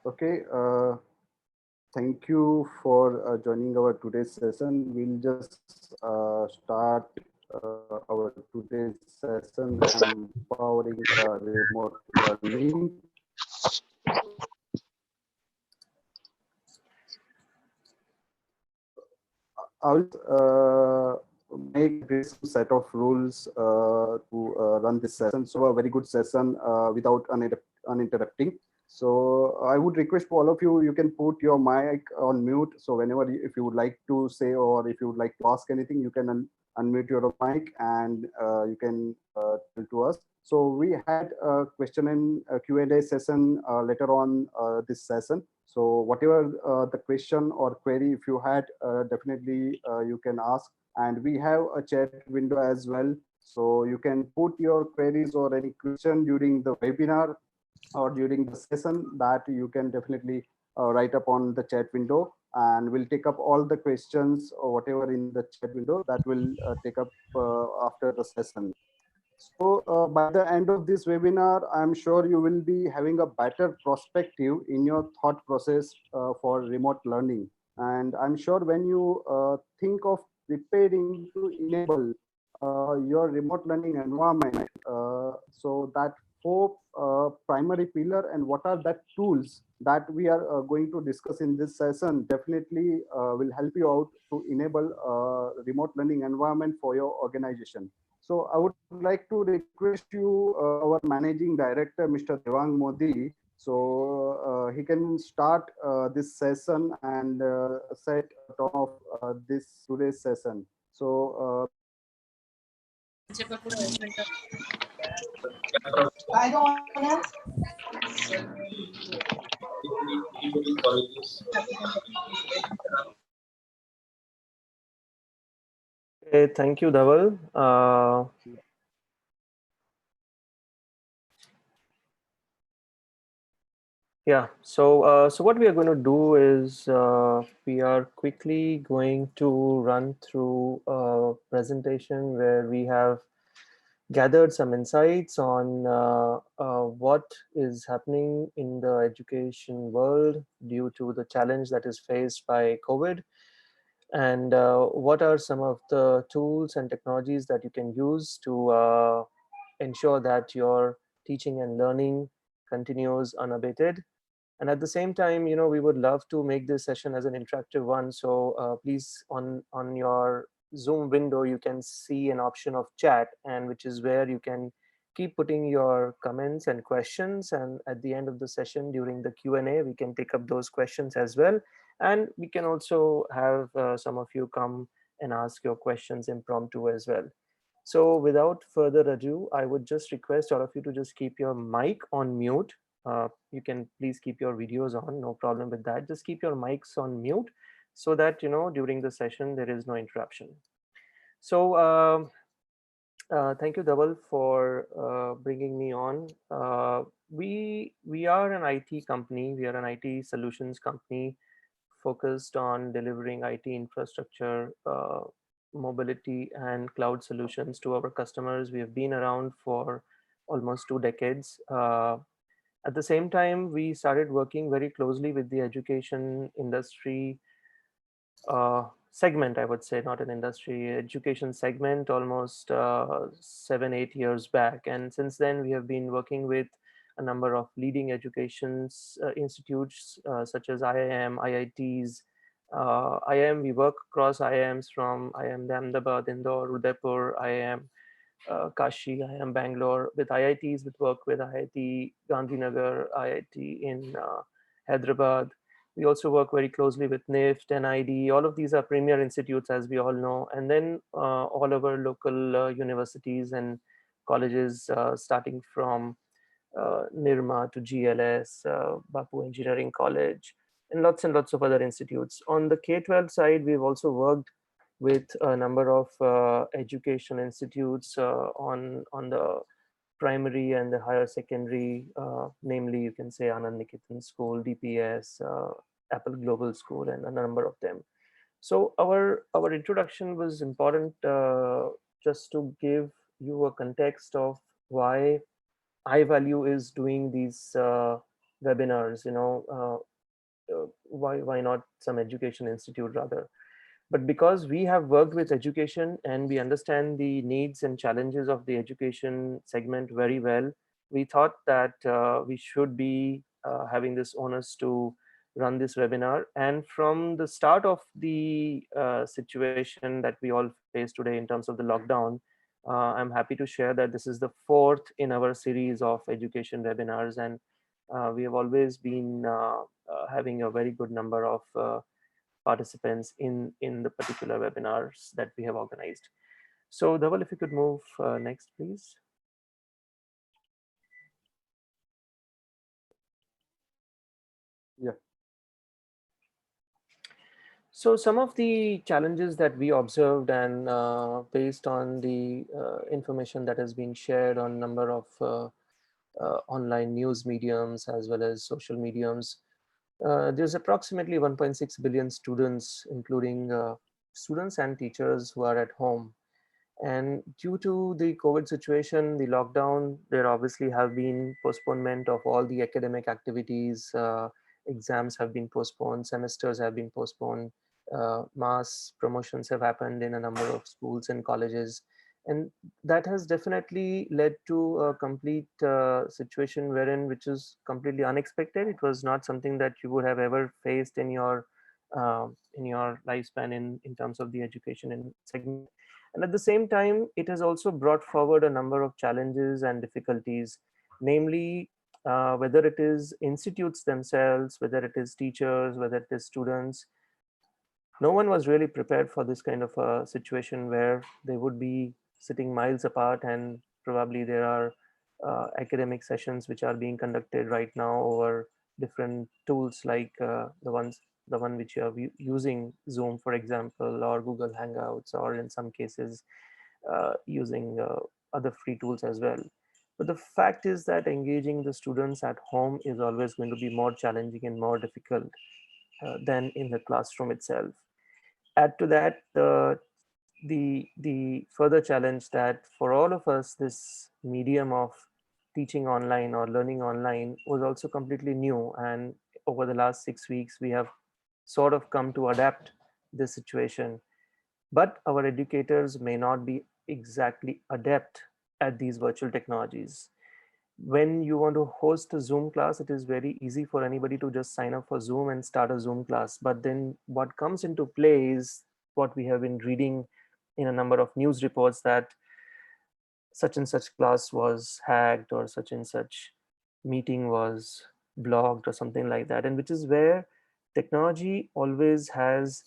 Okay, thank you for joining our today's session. We'll just start our today's session empowering remote learning. I will make agree some set of rules to run this session. So a very good session without uninterrupting. So I would request for all of you, you can put your mic on mute. So whenever if you would like to say or if you would like to ask anything, you can unmute your mic and you can tell to us. So we had a question and Q&A session later on this session. So whatever the question or query, if you had, definitely you can ask. And we have a chat window as well. So you can put your queries or any question during the webinar or during the session that you can definitely write up on the chat window, and we'll take up all the questions or whatever in the chat window that will take up after the session. So by the end of this webinar, I'm sure you will be having a better perspective in your thought process for remote learning. And I'm sure when you think of preparing to enable your remote learning environment, so that four primary pillar and what are that tools that we are going to discuss in this session definitely will help you out to enable remote learning environment for your organization. So I would like to request you, our managing director, Mr. Devang Modi. So he can start this session and set a tone of this today's session. So Okay, thank you, Dhaval. Yeah, so what we are going to do is we are quickly going to run through a presentation where we have gathered some insights on what is happening in the education world due to the challenge that is faced by COVID, and what are some of the tools and technologies that you can use to ensure that your teaching and learning continues unabated. And at the same time, we would love to make this session as an interactive one. So please, on your Zoom window, you can see an option of chat, and which is where you can keep putting your comments and questions. And at the end of the session, during the Q&A, we can take up those questions as well. And we can also have some of you come and ask your questions impromptu as well. So without further ado, I would just request all of you to just keep your mic on mute. You can please keep your videos on, no problem with that. Just keep your mics on mute so that, during the session, there is no interruption. So thank you, Dhaval, for bringing me on. We are an IT company. We are an IT solutions company focused on delivering IT infrastructure, mobility, and cloud solutions to our customers. We have been around for almost 2 decades. At the same time, we started working very closely with the education industry segment, I would say, not an industry, education segment, almost 7, 8 years back. And since then, we have been working with a number of leading education institutes such as IIM, IITs. IIM, we work across IIMs from IIM Ahmedabad, Indore, Udaipur, IIM Kashi, IIM Bangalore. With IITs, we work with IIT Gandhinagar, IIT in Hyderabad. We also work very closely with NIFT, NID. All of these are premier institutes, as we all know. And then all our local universities and colleges, starting from Nirma to GLS, Bapu Engineering College, and lots of other institutes. On the K-12 side, we've also worked with a number of education institutes on the primary and the higher secondary, namely you can say Anand Niketan School, DPS, Apple Global School, and a number of them. So our introduction was important just to give you a context of why iValue is doing these webinars, why not some education institute rather? But because we have worked with education and we understand the needs and challenges of the education segment very well, we thought that we should be having this onus to run this webinar. And from the start of the situation that we all face today in terms of the lockdown, I'm happy to share that this is the fourth in our series of education webinars, and we have always been having a very good number of participants in the particular webinars that we have organized. So Dhaval, if you could move next, please. Yeah. So some of the challenges that we observed, and based on the information that has been shared on number of online news mediums as well as social mediums, there's approximately 1.6 billion students, including students and teachers, who are at home. And due to the COVID situation, the lockdown, there obviously have been postponement of all the academic activities. Exams have been postponed, semesters have been postponed, mass promotions have happened in a number of schools and colleges. And that has definitely led to a complete situation wherein, which is completely unexpected. It was not something that you would have ever faced in your lifespan in terms of the education and segment. And at the same time, it has also brought forward a number of challenges and difficulties, namely whether it is institutes themselves, whether it is teachers, whether it is students. No one was really prepared for this kind of a situation where they would be sitting miles apart, and probably there are academic sessions which are being conducted right now over different tools like the one which you are using, Zoom, for example, or Google Hangouts, or in some cases using other free tools as well. But the fact is that engaging the students at home is always going to be more challenging and more difficult than in the classroom itself. Add to that the further challenge that for all of us, this medium of teaching online or learning online was also completely new. And over the last 6 weeks, we have sort of come to adapt this situation. But our educators may not be exactly adept at these virtual technologies. When you want to host a Zoom class, it is very easy for anybody to just sign up for Zoom and start a Zoom class. But then what comes into play is what we have been reading in a number of news reports, that such and such class was hacked, or such and such meeting was blocked, or something like that. And which is where technology always has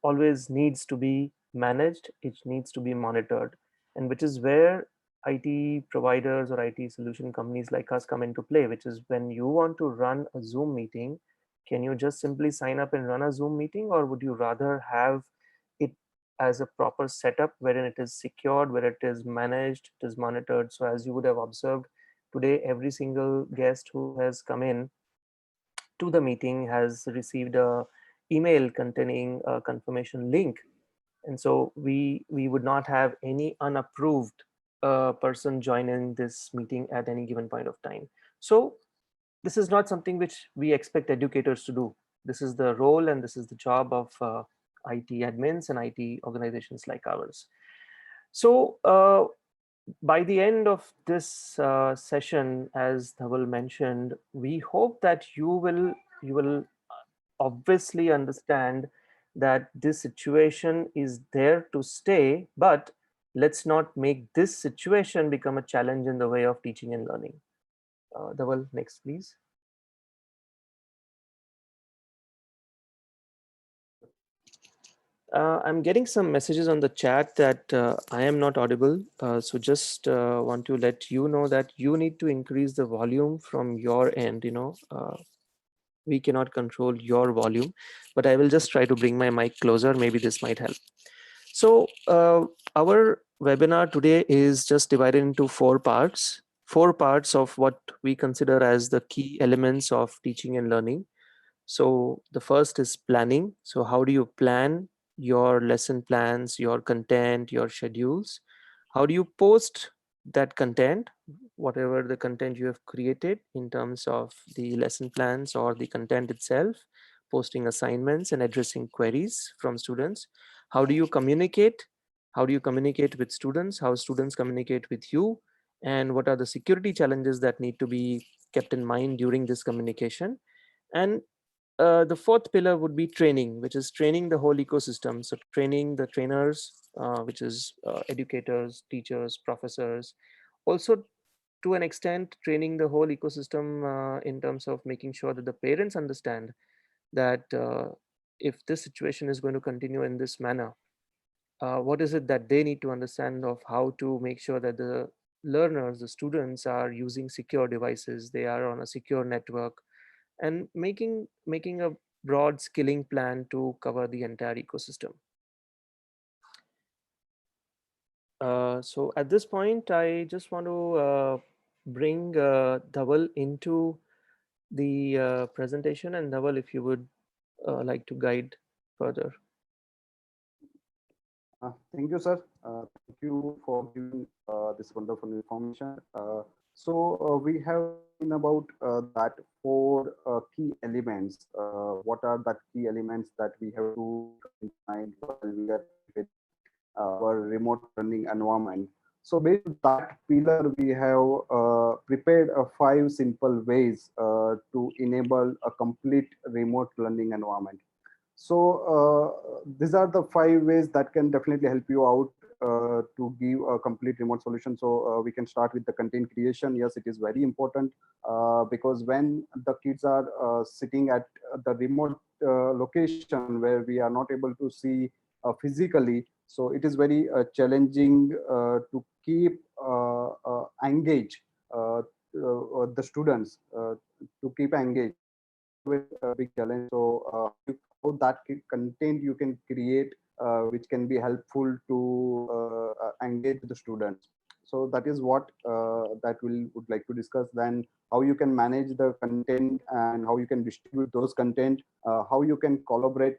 always needs to be managed, it needs to be monitored, and which is where IT providers or IT solution companies like us come into play. Which is, when you want to run a Zoom meeting, can you just simply sign up and run a Zoom meeting, or would you rather have it as a proper setup wherein it is secured, where it is managed, it is monitored? So as you would have observed today, every single guest who has come in to the meeting has received a email containing a confirmation link. And so we would not have any unapproved person joining this meeting at any given point of time. So this is not something which we expect educators to do. This is the role and this is the job of IT admins and IT organizations like ours. So by the end of this session, as Dhaval mentioned, we hope that you will obviously understand that this situation is there to stay, but let's not make this situation become a challenge in the way of teaching and learning. Dhaval, next, please. I'm getting some messages on the chat that I am not audible. So just want to let you know that you need to increase the volume from your end. We cannot control your volume, but I will just try to bring my mic closer. Maybe this might help. So our webinar today is just divided into four parts of what we consider as the key elements of teaching and learning. So the first is planning. So how do you plan your lesson plans, your content, your schedules? How do you post that content, whatever the content you have created in terms of the lesson plans or the content itself, posting assignments and addressing queries from students. How do you communicate? How do you communicate with students? How students communicate with you? And what are the security challenges that need to be kept in mind during this communication? And the fourth pillar would be training, which is training the whole ecosystem. So training the trainers, which is educators, teachers, professors. Also, to an extent, training the whole ecosystem in terms of making sure that the parents understand that if this situation is going to continue in this manner, what is it that they need to understand of how to make sure that the learners, the students are using secure devices, they are on a secure network, and making a broad skilling plan to cover the entire ecosystem. So at this point, I just want to bring Dhaval into the presentation, and Dhaval, if you would like to guide further. Thank you, sir. Thank you for giving this wonderful information. We have seen about that four key elements. What are the key elements that we have to keep in mind while we are creating our remote learning environment? So based on that pillar, we have prepared five simple ways to enable a complete remote learning environment. So these are the five ways that can definitely help you out to give a complete remote solution. So we can start with the content creation. Yes, it is very important because when the kids are sitting at the remote location where we are not able to see physically, so it is very challenging to keep engaged the students to keep engaged. Very big challenge. So how that content you can create, which can be helpful to engage the students. So that is what that will would like to discuss. Then how you can manage the content and how you can distribute those content, how you can collaborate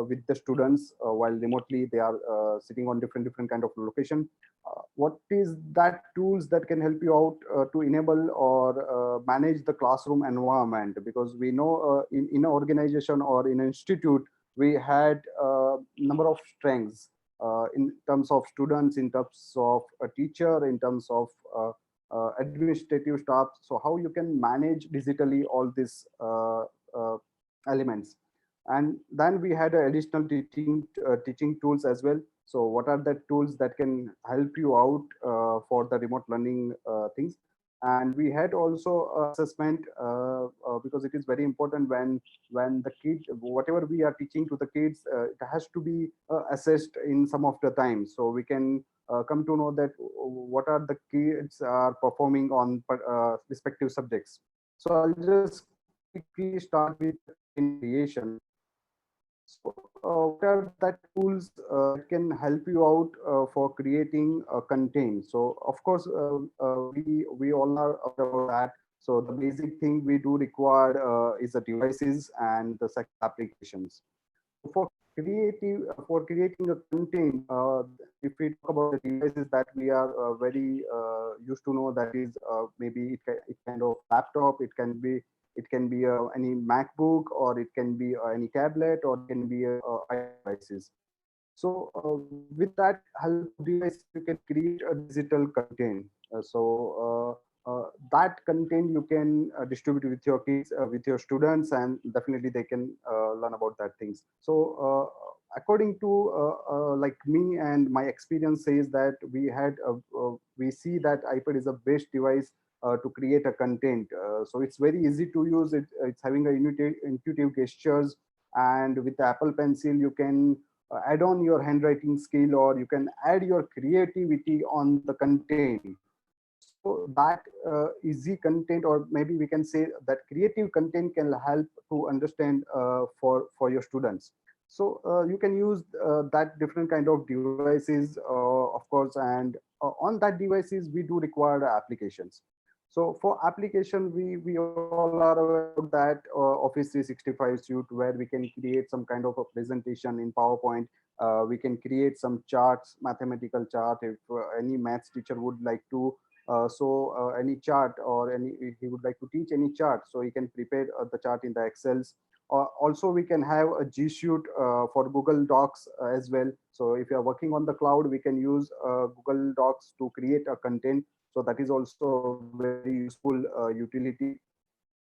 with the students while remotely they are sitting on different kind of location. What is that tools that can help you out to enable or manage the classroom environment, because we know in an organization or in an institute we had a number of strengths in terms of students, in terms of a teacher, in terms of administrative staff. So how you can manage digitally all these elements. And then we had additional teaching tools as well. So what are the tools that can help you out for the remote learning things? And we had also assessment because it is very important when the kid, whatever we are teaching to the kids, it has to be assessed in some of the time, so we can come to know that what are the kids are performing on respective subjects. So I'll just quickly start with content creation. So, what are that tools that can help you out for creating content? So, of course, we all are aware of that. So, the basic thing we do require is the devices and the second applications. For creating a content, if we talk about the devices that we are very used to know, that is maybe it kind of laptop, it can be any MacBook, or it can be any tablet, or it can be devices. So with that help device, you can create a digital content. That content you can distribute with your kids, with your students, and definitely they can learn about that things. So according to like me and my experience says that we see that iPad is a best device to create a content. So it's very easy to use. It's having a intuitive gestures, and with the Apple Pencil you can add on your handwriting skill, or you can add your creativity on the content. So that easy content, or maybe we can say that creative content, can help to understand for your students. So you can use that different kind of devices, of course, and on that devices we do require applications. So for application, we all are aware about that Office 365 suite, where we can create some kind of a presentation in PowerPoint. We can create some charts, mathematical chart. If any maths teacher would like to show any chart, or any if he would like to teach any chart, so he can prepare the chart in the Excels. Also, we can have a G Suite for Google Docs as well. So if you are working on the cloud, we can use Google Docs to create a content. So that is also very useful utility.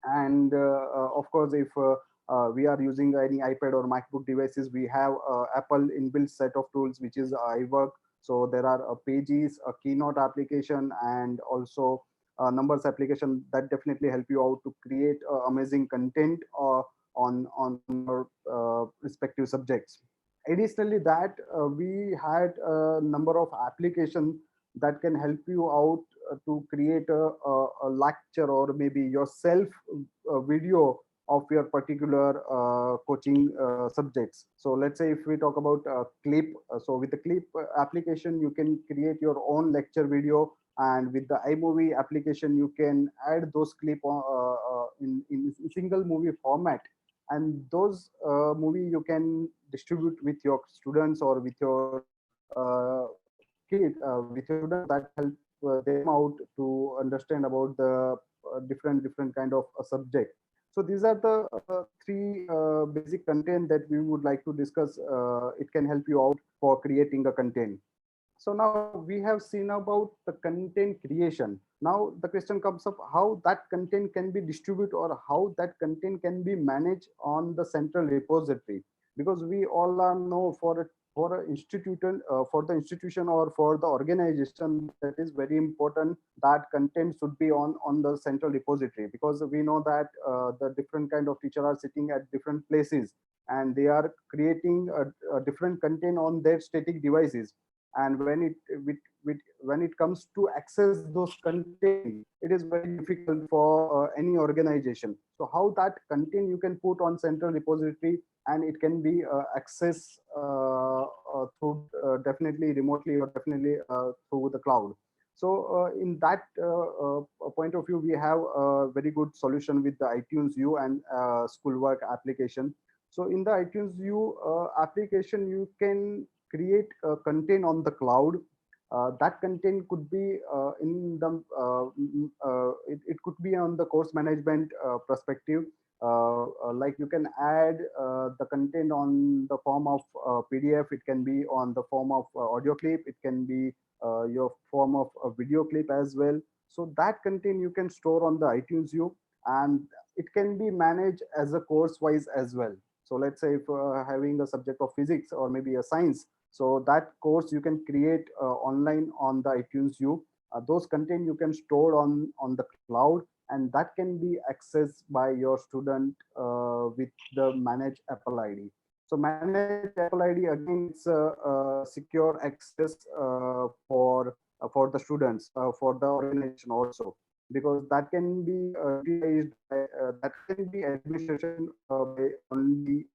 And of course, if we are using any iPad or MacBook devices, we have Apple inbuilt set of tools, which is iWork. So there are Pages, a Keynote application, and also Numbers application that definitely help you out to create amazing content on your respective subjects. Additionally, that we had a number of applications that can help you out to create a lecture, or maybe yourself video of your particular coaching subjects. So let's say if we talk about Clip, so with the Clip application, you can create your own lecture video, and with the iMovie application, you can add those clip in single movie format, and those movie you can distribute with your students or with your kid, with your students, that help them out to understand about the different kind of subject. So these are the three basic content that we would like to discuss. It can help you out for creating a content. So now we have seen about the content creation. Now the question comes up, how that content can be distributed, or how that content can be managed on the central repository. Because we all are know, for a institution, for the institution or for the organization, that is very important that content should be on the central repository, because we know that the different kind of teacher are sitting at different places, and they are creating a different content on their static devices. And when it comes to access those content, it is very difficult for any organization. So how that content you can put on central repository, and it can be accessed through definitely remotely, or definitely through the cloud. So in that point of view, we have a very good solution with the iTunes U and Schoolwork application. So in the iTunes U application, you can create content on the cloud. That content could be in the it could be on the course management perspective. Like you can add the content on the form of PDF. It can be on the form of audio clip. It can be your form of a video clip as well. So that content you can store on the iTunes U, and it can be managed as a course wise as well. So let's say if having a subject of physics or maybe a science, so that course you can create online on the iTunes U. Those content you can store on the cloud, and that can be accessed by your student with the manage Apple ID. So manage Apple ID, again, it's a secure access for the students, for the organization also, because that can be utilized that can be administration by only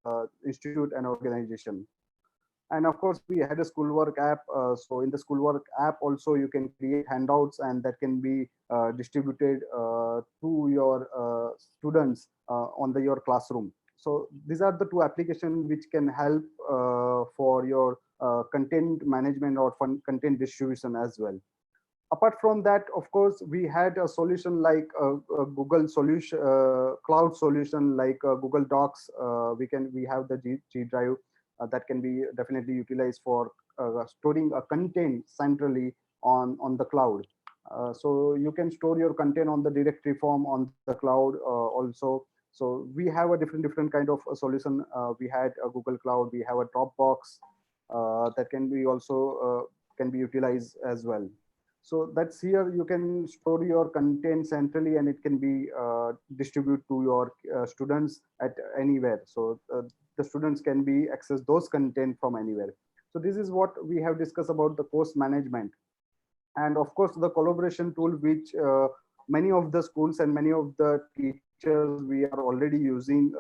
institute and organization. And of course, we had a Schoolwork app. So in the Schoolwork app also, you can create handouts, and that can be distributed to your students on your classroom. So these are the two applications which can help for your content management or content distribution as well. Apart from that, of course, we had a solution like a Google solution, cloud solution like Google Docs. We have the G Drive that can be definitely utilized for storing a content centrally on the cloud. So you can store your content on the directory form on the cloud also. So we have a different kind of a solution. We had a Google Cloud. We have a Dropbox that can be also can be utilized as well. So that's here you can store your content centrally, and it can be distributed to your students at anywhere. So the students can be access those content from anywhere. So this is what we have discussed about the course management. And of course, the collaboration tool, which many of the schools and many of the teachers, we are already using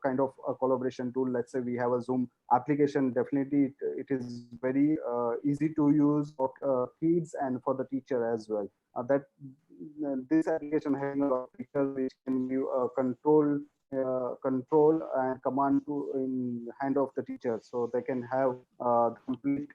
kind of a collaboration tool. Let's say we have a Zoom application. Definitely it is very easy to use for kids and for the teacher as well. That this application having a lot of features which can give control and command to in hand of the teacher, so they can have complete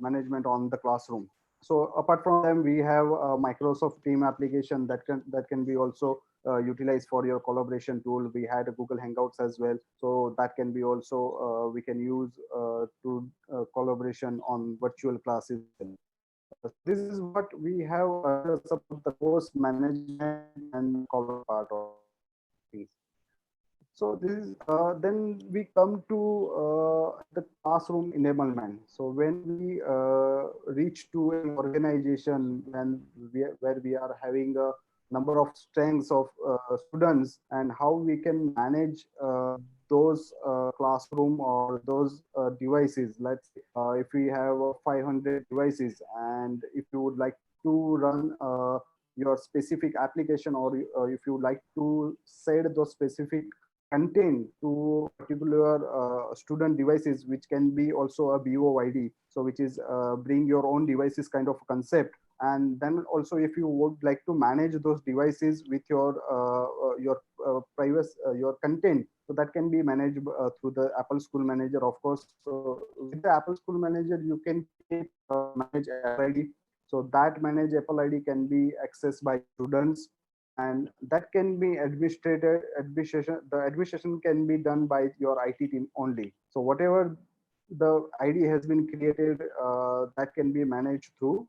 management on the classroom. So apart from them, we have a Microsoft Team application that can be also utilized for your collaboration tool. We had a Google Hangouts as well, so that can be also we can use to collaboration on virtual classes. This is what we have under support the course management and cover part of things. So this is then we come to the classroom enablement. So when we reach to an organization where we are having a number of strengths of students, and how we can manage those classroom or those devices. Let's say if we have 500 devices, and if you would like to run your specific application, or if you would like to set those specific content to particular student devices, which can be also a BOID, so which is bring your own devices kind of concept. And then also, if you would like to manage those devices with your private your content, so that can be managed through the Apple School Manager, of course. So with the Apple School Manager, you can create manage Apple ID. So that manage Apple ID can be accessed by students, and that can be administration. The administration can be done by your IT team only. So whatever the ID has been created, that can be managed through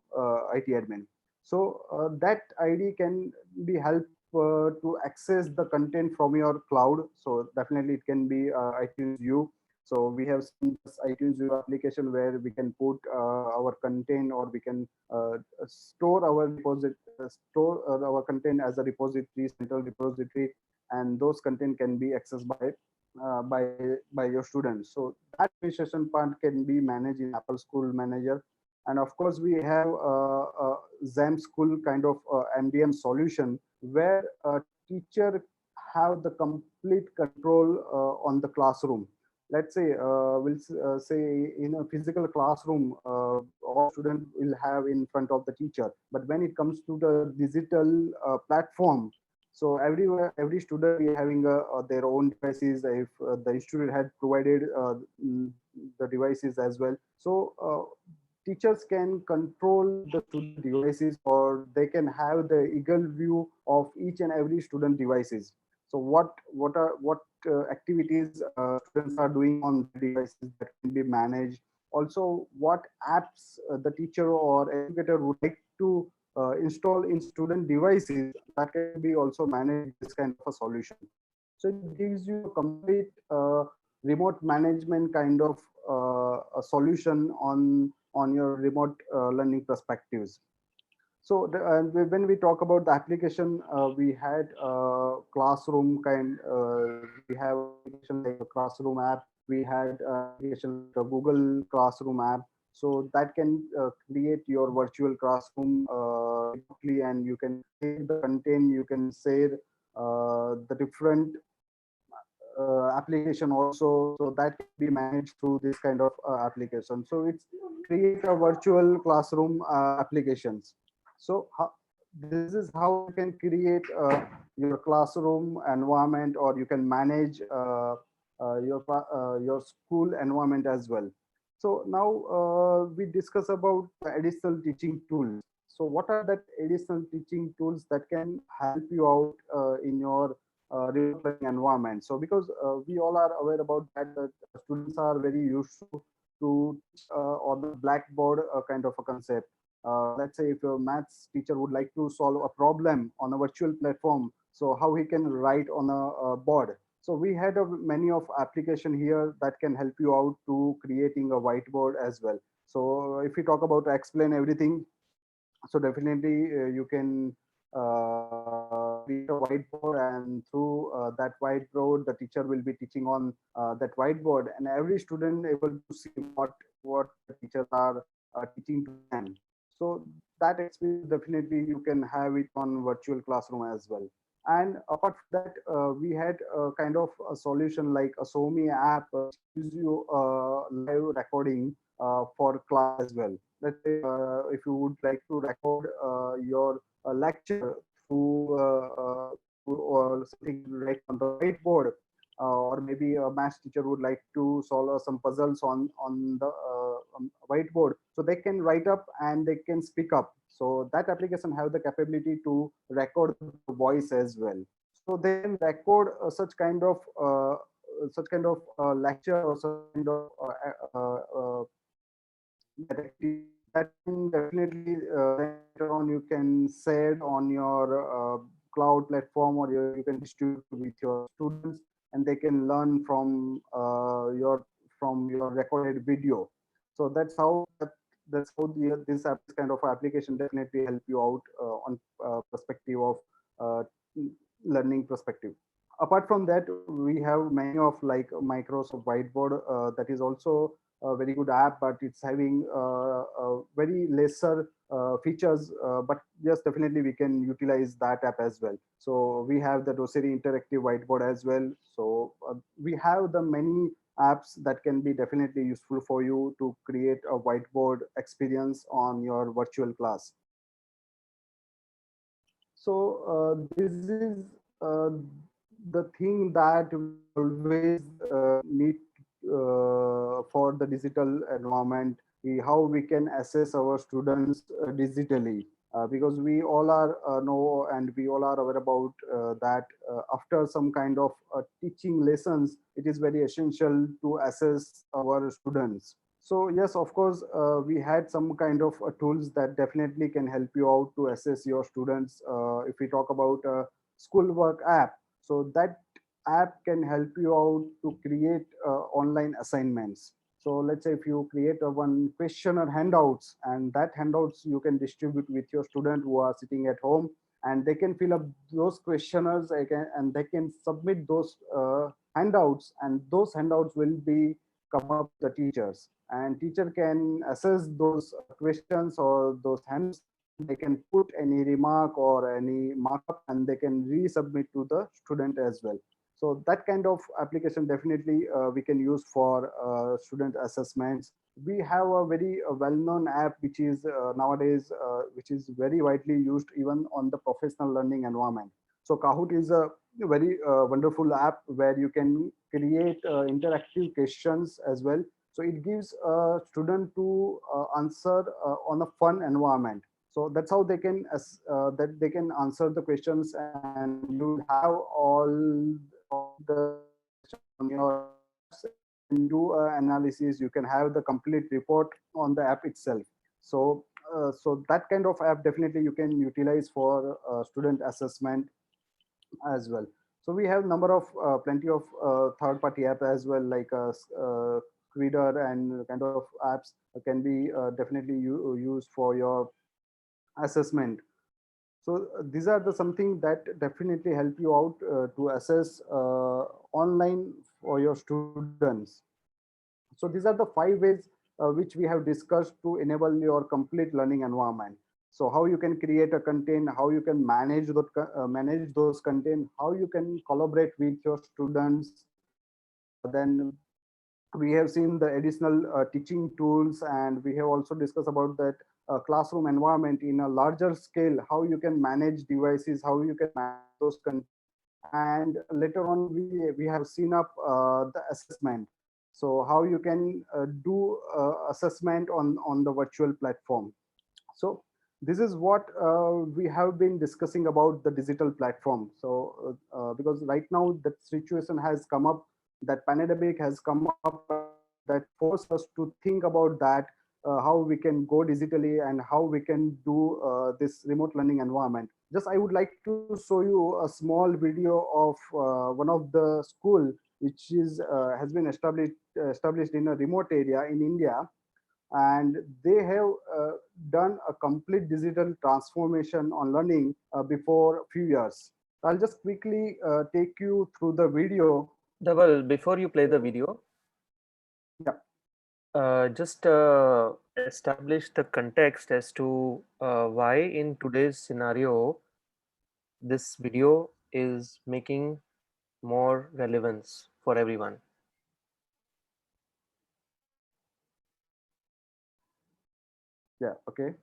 IT admin. So that ID can be help to access the content from your cloud. So definitely it can be iTunes U. So we have seen this iTunes U application where we can put our content, or we can store our store our content as a repository, central repository, and those content can be accessed uh, by by your students. So that administration part can be managed in Apple School Manager. And of course, we have XAM School kind of MDM solution, where a teacher have the complete control on the classroom. Let's say say in a physical classroom, all student will have in front of the teacher. But when it comes to the digital platform, so every student be having their own devices. If the institute had provided the devices as well, so teachers can control the student devices, or they can have the eagle view of each and every student devices. So what activities students are doing on the devices, that can be managed. Also, what apps the teacher or educator would like to install in student devices, that can be also managed this kind of a solution. So it gives you a complete remote management kind of a solution on your remote learning perspectives. So when we talk about the application, we had classroom kind. We have application like a classroom app. We had application like a Google Classroom app. So that can create your virtual classroom remotely, and you can share the content. You can share the different application also, so that can be managed through this kind of application. So it's create a virtual classroom applications. So this is how you can create your classroom environment, or you can manage your school environment as well. So now we discuss about the additional teaching tools. So what are that additional teaching tools that can help you out in your remote learning environment? So because we all are aware about that, students are very used to teach on the blackboard kind of a concept. Let's say if a maths teacher would like to solve a problem on a virtual platform, so how he can write on a board. So we had many of application here that can help you out to creating a whiteboard as well. So if we talk about explain everything, so definitely you can create a whiteboard, and through that whiteboard the teacher will be teaching on that whiteboard, and every student able to see what the teachers are teaching to them. So that experience definitely you can have it on virtual classroom as well. And apart from that, we had a kind of a solution like a Somi app, gives you live recording for class as well. Let's say if you would like to record your lecture or something right on the whiteboard, or maybe a math teacher would like to solve some puzzles on the whiteboard, so they can write up and they can speak up. So that application have the capability to record the voice as well. So they can record such kind of lecture or such kind of that that can definitely later on you can share on your cloud platform, or you can distribute with your students, and they can learn from your recorded video. So that's how this kind of application definitely help you out on perspective of uh, learning perspective. Apart from that, we have many of like Microsoft Whiteboard, that is also a very good app, but it's having very lesser features, but yes, definitely we can utilize that app as well. So we have the Doceri interactive whiteboard as well. So we have the many apps that can be definitely useful for you to create a whiteboard experience on your virtual class. So this is uh, the thing that we always need for the digital environment, how we can assess our students digitally. Because we all are know and we all are aware about that after some kind of teaching lessons, it is very essential to assess our students. So yes, of course, we had some kind of tools that definitely can help you out to assess your students. If we talk about a schoolwork app, so that app can help you out to create online assignments. So let's say if you create a one question or handouts, and that handouts you can distribute with your student who are sitting at home, and they can fill up those questionnaires and they can submit those handouts, and those handouts will be come up to the teachers, and teacher can assess those questions or those hands. They can put any remark or any markup, and they can resubmit to the student as well. So that kind of application definitely we can use for student assessments. We have a very well-known app which is nowadays which is very widely used even on the professional learning environment. So Kahoot is a very wonderful app where you can create interactive questions as well. So it gives a student to answer on a fun environment. So that's how they can that they can answer the questions, and you will have all the on your and do analysis. You can have the complete report on the app itself. So so that kind of app definitely you can utilize for student assessment as well. So we have number of plenty of third party app as well, like Reader and kind of apps can be definitely used for your assessment. So these are the something that definitely help you out to assess online for your students. So these are the 5 ways which we have discussed to enable your complete learning environment. So how you can create a content, how you can manage those content, how you can collaborate with your students. Then we have seen the additional teaching tools, and we have also discussed about that classroom environment in a larger scale, how you can manage devices, how you can manage those content. And later on we have seen up the assessment, so how you can do assessment on the virtual platform. So this is what we have been discussing about the digital platform. So because right now that situation has come up, that pandemic has come up, that forced us to think about that, how we can go digitally and how we can do this remote learning environment. Just I would like to show you a small video of one of the school which is has been established in a remote area in India, and they have done a complete digital transformation on learning before few years. I'll just quickly take you through the video. Dhaval, before you play the video, Yeah, just establish the context as to why in today's scenario this video is making more relevance for everyone. yeah, okay.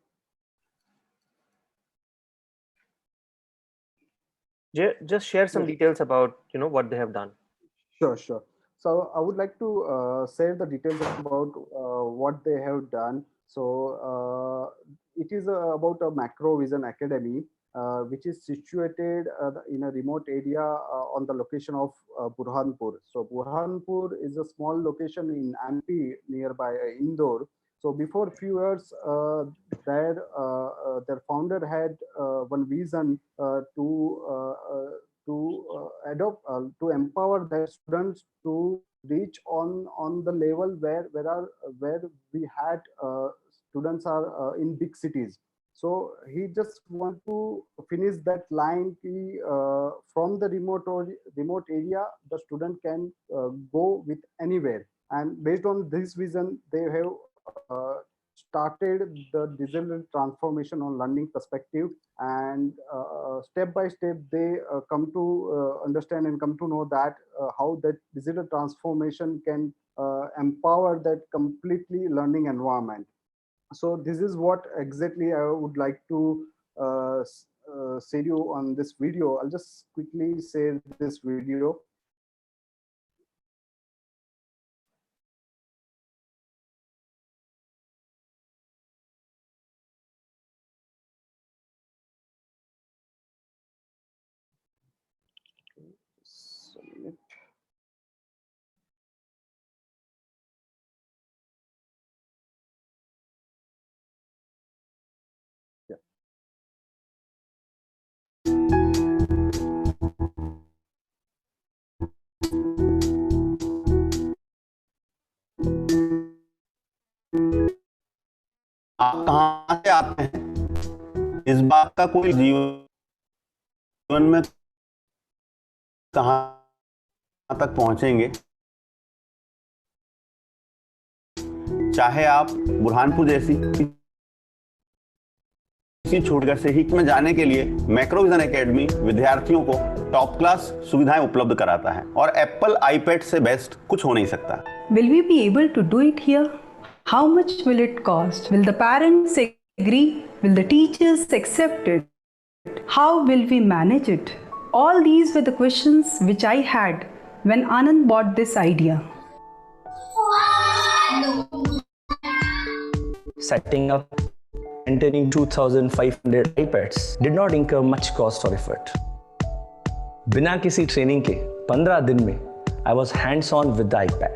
just share some details about what they have done. Sure, sure. So I would like to share the details about what they have done. So it is about a Macro Vision Academy, which is situated in a remote area on the location of Burhanpur. So Burhanpur is a small location in MP nearby Indore. So before few years, their founder had one vision to adopt to empower their students to reach on the level where we had students are in big cities. So he just want to finish that line ki, from the remote area the student can go with anywhere, and based on this vision they have started the digital transformation on learning perspective, and step by step they come to understand and come to know that how that digital transformation can empower that completely learning environment. So this is what exactly I would like to say you on this video. I'll just quickly share this video. Submit. Yeah. आप कहाँ से आते हैं, इस बात का कोई जीवन में कहाँ तक पहुंचेंगे, चाहे आप बुरहानपुर जैसी किसी छोटे शहर में जाने के लिए मैक्रो विजन एकेडमी विद्यार्थियों को टॉप क्लास सुविधाएं उपलब्ध कराता है और एप्पल आईपैड से बेस्ट कुछ हो नहीं सकता। Will we be able to do it here? How much will it cost? Will the parents agree? Will the teachers accept it? How will we manage it? All these were the questions which I had when Anand bought this idea. Setting up and maintaining 2,500 iPads did not incur much cost or effort. बिना किसी training के 15 दिन में I was hands on with the iPad.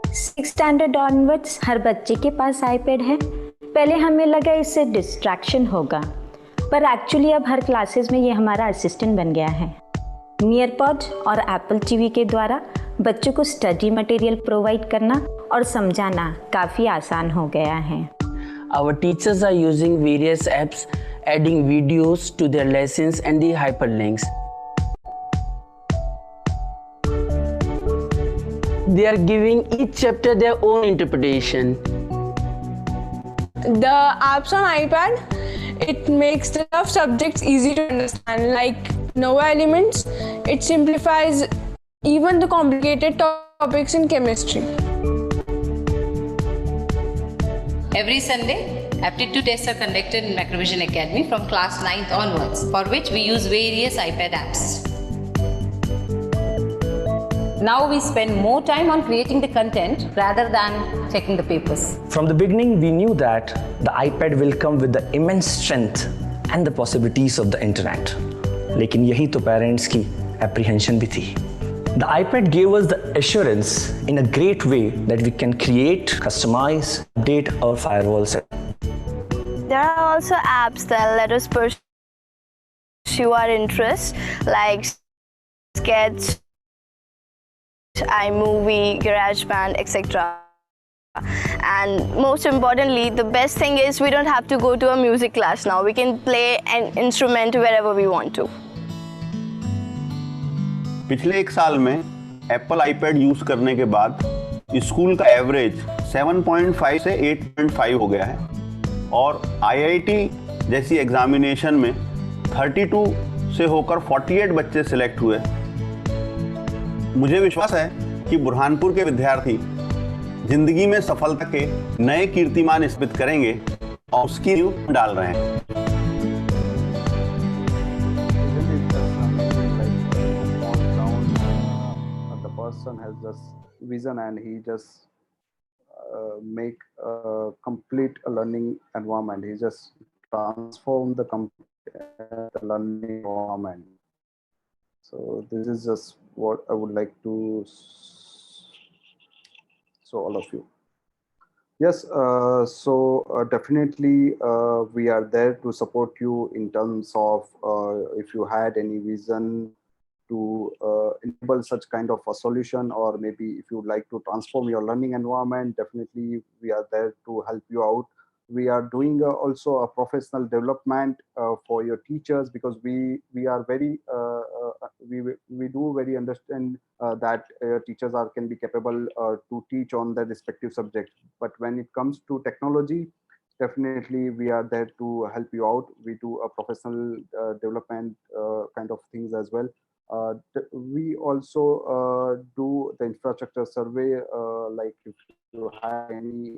6th standard onwards हर बच्चे के पास iPad है। पहले हमें लगा इससे डिस्ट्रैक्शन होगा, पर एक्चुअली अब हर क्लासेस में ये हमारा असिस्टेंट बन गया है। नियरपॉड और एप्पल टीवी के द्वारा बच्चों को स्टडी मटेरियल प्रोवाइड करना और समझाना काफ़ी आसान हो गया है। Our teachers are using various apps, adding videos to their lessons and the hyperlinks. They are giving each chapter their own interpretation. The apps on iPad, it makes the tough subjects easy to understand, like Nova Elements. It simplifies even the complicated topics in chemistry. Every Sunday, aptitude tests are conducted in Macrovision Academy from class 9th onwards, for which we use various iPad apps. Now we spend more time on creating the content rather than checking the papers. From the beginning, we knew that the iPad will come with the immense strength and the possibilities of the internet. लेकिन यही तो parents की apprehension भी थी. The iPad gave us the assurance in a great way that we can create, customize, update our firewall set. There are also apps that let us pursue our interests, like Sketch, iMovie, GarageBand, etc. And most importantly, the best thing is we don't have to go to a music class now. We can play an instrument wherever we want to. पिछले एक साल में Apple iPad use करने के बाद school का average 7.5 से 8.5 हो गया है और आईआईटी जैसी एग्जामिनेशन में 32 से होकर 48 बच्चे सिलेक्ट हुए। मुझे विश्वास है कि बुरहानपुर के विद्यार्थी जिंदगी में सफलता के नए कीर्तिमान स्थापित करेंगे और उसकी नींव डाल रहे हैं। person has just vision and he just make a complete learning environment. He just transform the the learning environment. So this is just what I would like to show all of you. Yes, definitely we are there to support you in terms of if you had any vision to enable such kind of a solution, or maybe if you would like to transform your learning environment, definitely we are there to help you out. We are doing also a professional development for your teachers, because we are very we do very understand that teachers can be capable to teach on their respective subjects. But when it comes to technology, definitely we are there to help you out. We do a professional development kind of things as well. We also do the infrastructure survey, like if you have any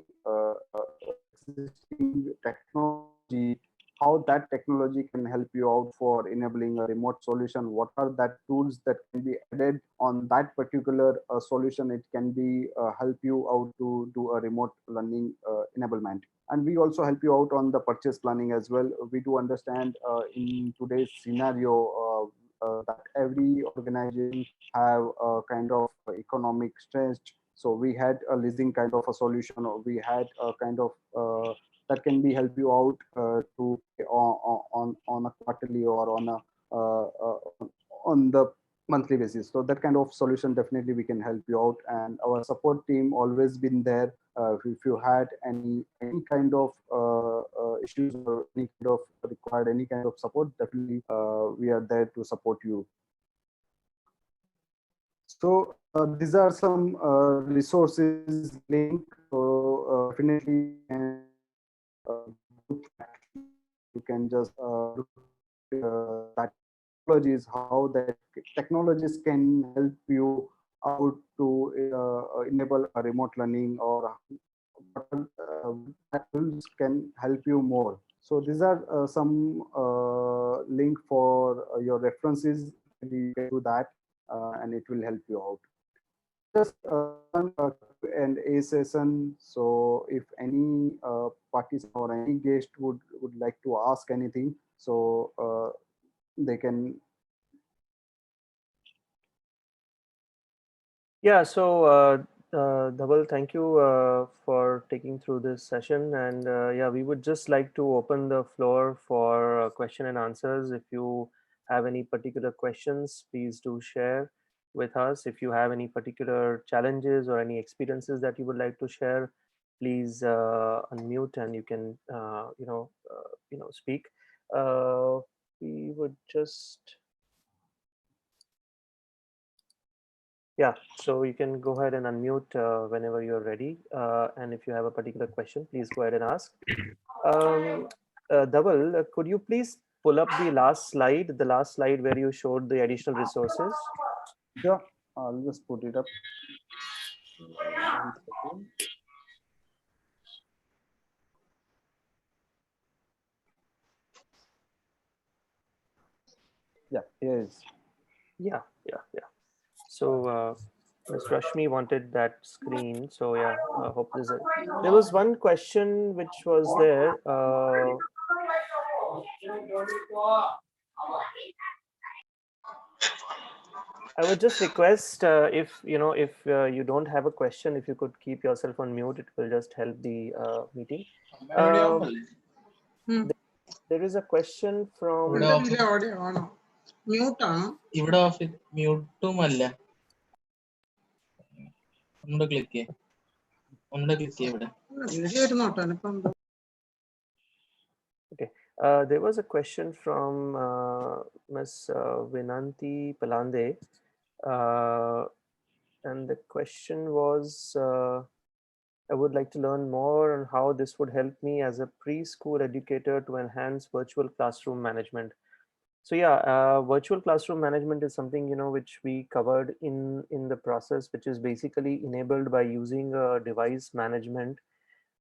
existing technology, how that technology can help you out for enabling a remote solution. What are that tools that can be added on that particular solution? It can be help you out to do a remote learning enablement. And we also help you out on the purchase planning as well. We do understand in today's scenario that every organization have a kind of economic stress. So we had a leasing kind of a solution, or we had a kind of that can be help you out to on a quarterly or on the monthly basis. So that kind of solution, definitely we can help you out, and our support team always been there. If you had any kind of issues or any kind of required any kind of support, definitely we are there to support you. So these are some resources link. So definitely you can just look that technologies, how that technologies can help you out to enable a remote learning, or that tools can help you more. So these are some link for your references. You can do that and it will help you out. Just and a session. So if any participant or any guest would like to ask anything, so they can. Yeah, so Dhaval, thank you for taking through this session. And yeah, we would just like to open the floor for question and answers. If you have any particular questions, please do share with us. If you have any particular challenges or any experiences that you would like to share, please unmute and you can speak. We would just. Yeah, so you can go ahead and unmute whenever you're ready. And if you have a particular question, please go ahead and ask. Dhaval, could you please pull up the last slide where you showed the additional resources? Sure, I'll just put it up. Yeah, here is. Yeah. So Ms. Rashmi wanted that screen. So yeah, I hope there was one question which was there. I would just request if you don't have a question, if you could keep yourself on mute, it will just help the meeting. There is a question from. Okay, there was a question from Ms. Vinanti Palande, and the question was, I would like to learn more on how this would help me as a preschool educator to enhance virtual classroom management. So yeah, virtual classroom management is something which we covered in the process, which is basically enabled by using device management,